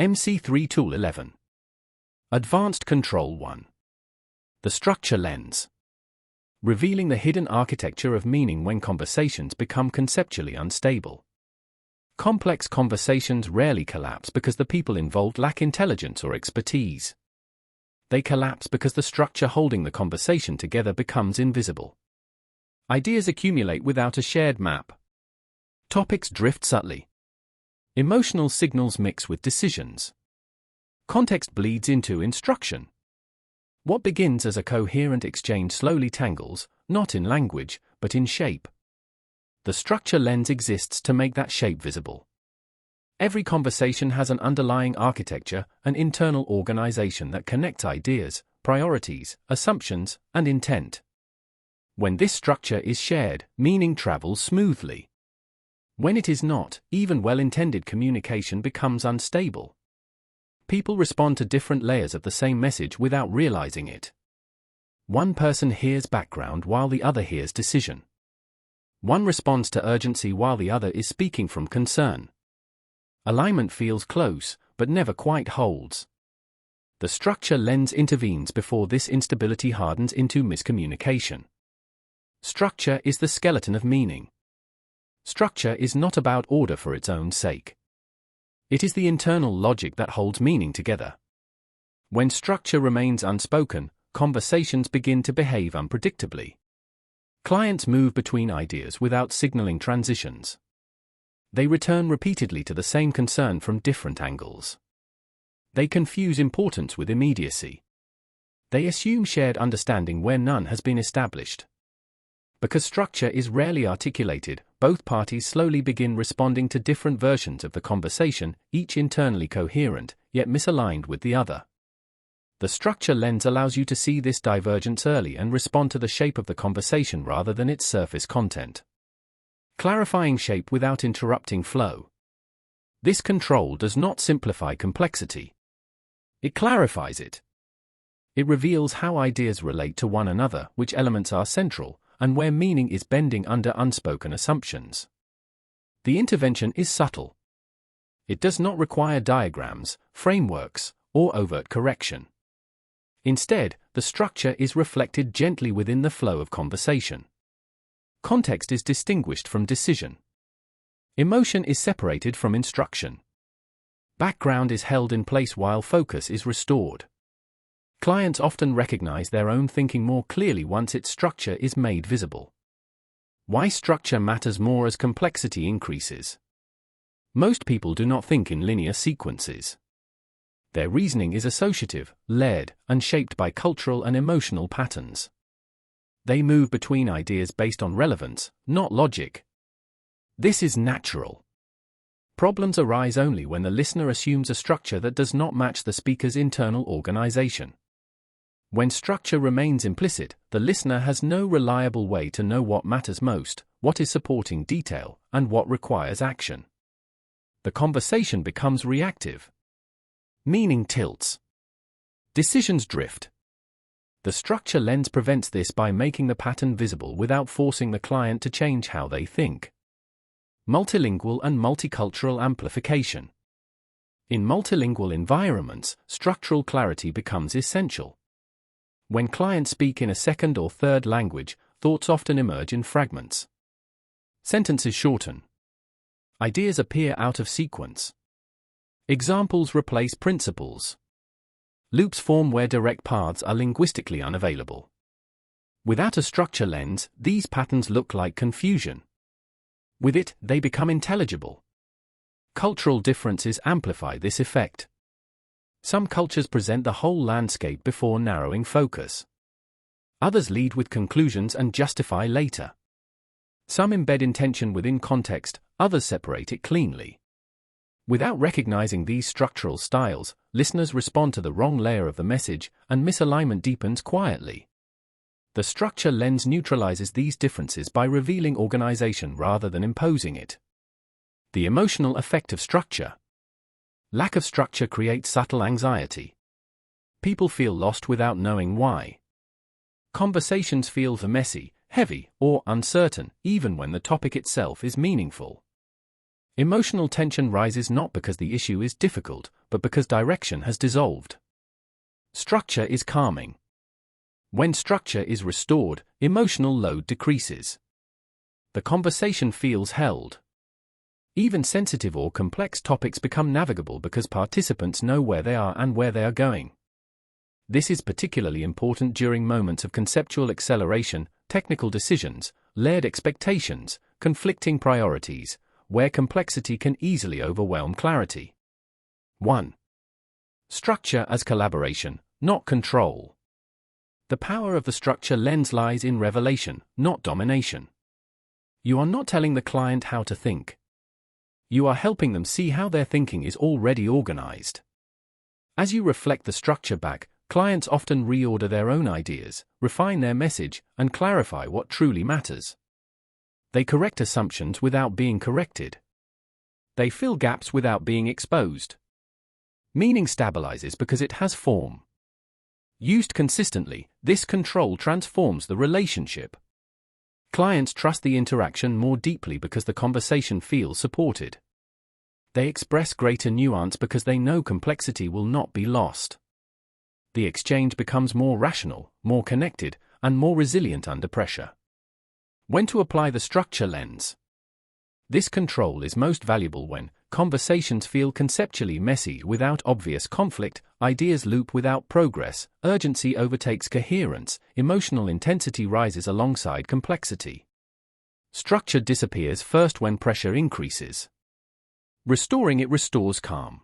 MC3 Tool 11. Advanced Control 1. The structure lens. Revealing the hidden architecture of meaning when conversations become conceptually unstable. Complex conversations rarely collapse because the people involved lack intelligence or expertise. They collapse because the structure holding the conversation together becomes invisible. Ideas accumulate without a shared map. Topics drift subtly. Emotional signals mix with decisions. Context bleeds into instruction. What begins as a coherent exchange slowly tangles, not in language, but in shape. The structure lens exists to make that shape visible. Every conversation has an underlying architecture, an internal organization that connects ideas, priorities, assumptions, and intent. When this structure is shared, meaning travels smoothly. When it is not, even well-intended communication becomes unstable. People respond to different layers of the same message without realizing it. One person hears background while the other hears decision. One responds to urgency while the other is speaking from concern. Alignment feels close, but never quite holds. The structure lens intervenes before this instability hardens into miscommunication. Structure is the skeleton of meaning. Structure is not about order for its own sake. It is the internal logic that holds meaning together. When structure remains unspoken, conversations begin to behave unpredictably. Clients move between ideas without signaling transitions. They return repeatedly to the same concern from different angles. They confuse importance with immediacy. They assume shared understanding where none has been established. Because structure is rarely articulated, both parties slowly begin responding to different versions of the conversation, each internally coherent, yet misaligned with the other. The structure lens allows you to see this divergence early and respond to the shape of the conversation rather than its surface content. Clarifying shape without interrupting flow. This control does not simplify complexity. It clarifies it. It reveals how ideas relate to one another, which elements are central, and where meaning is bending under unspoken assumptions. The intervention is subtle. It does not require diagrams, frameworks, or overt correction. Instead, the structure is reflected gently within the flow of conversation. Context is distinguished from decision. Emotion is separated from instruction. Background is held in place while focus is restored. Clients often recognize their own thinking more clearly once its structure is made visible. Why structure matters more as complexity increases. Most people do not think in linear sequences. Their reasoning is associative, layered, and shaped by cultural and emotional patterns. They move between ideas based on relevance, not logic. This is natural. Problems arise only when the listener assumes a structure that does not match the speaker's internal organization. When structure remains implicit, the listener has no reliable way to know what matters most, what is supporting detail, and what requires action. The conversation becomes reactive. Meaning tilts. Decisions drift. The structure lens prevents this by making the pattern visible without forcing the client to change how they think. Multilingual and multicultural amplification. In multilingual environments, structural clarity becomes essential. When clients speak in a second or third language, thoughts often emerge in fragments. Sentences shorten. Ideas appear out of sequence. Examples replace principles. Loops form where direct paths are linguistically unavailable. Without a structure lens, these patterns look like confusion. With it, they become intelligible. Cultural differences amplify this effect. Some cultures present the whole landscape before narrowing focus. Others lead with conclusions and justify later. Some embed intention within context, others separate it cleanly. Without recognizing these structural styles, listeners respond to the wrong layer of the message, and misalignment deepens quietly. The structure lens neutralizes these differences by revealing organization rather than imposing it. The emotional effect of structure. Lack of structure creates subtle anxiety. People feel lost without knowing why. Conversations feel messy, heavy, or uncertain, even when the topic itself is meaningful. Emotional tension rises not because the issue is difficult, but because direction has dissolved. Structure is calming. When structure is restored, emotional load decreases. The conversation feels held. Even sensitive or complex topics become navigable because participants know where they are and where they are going. This is particularly important during moments of conceptual acceleration, technical decisions, layered expectations, conflicting priorities, where complexity can easily overwhelm clarity. 1. Structure as collaboration, not control. The power of the structure lens lies in revelation, not domination. You are not telling the client how to think. You are helping them see how their thinking is already organized. As you reflect the structure back, clients often reorder their own ideas, refine their message, and clarify what truly matters. They correct assumptions without being corrected. They fill gaps without being exposed. Meaning stabilizes because it has form. Used consistently, this control transforms the relationship. Clients trust the interaction more deeply because the conversation feels supported. They express greater nuance because they know complexity will not be lost. The exchange becomes more rational, more connected, and more resilient under pressure. When to apply the structure lens? This control is most valuable when conversations feel conceptually messy without obvious conflict, ideas loop without progress, urgency overtakes coherence, emotional intensity rises alongside complexity. Structure disappears first when pressure increases. Restoring it restores calm.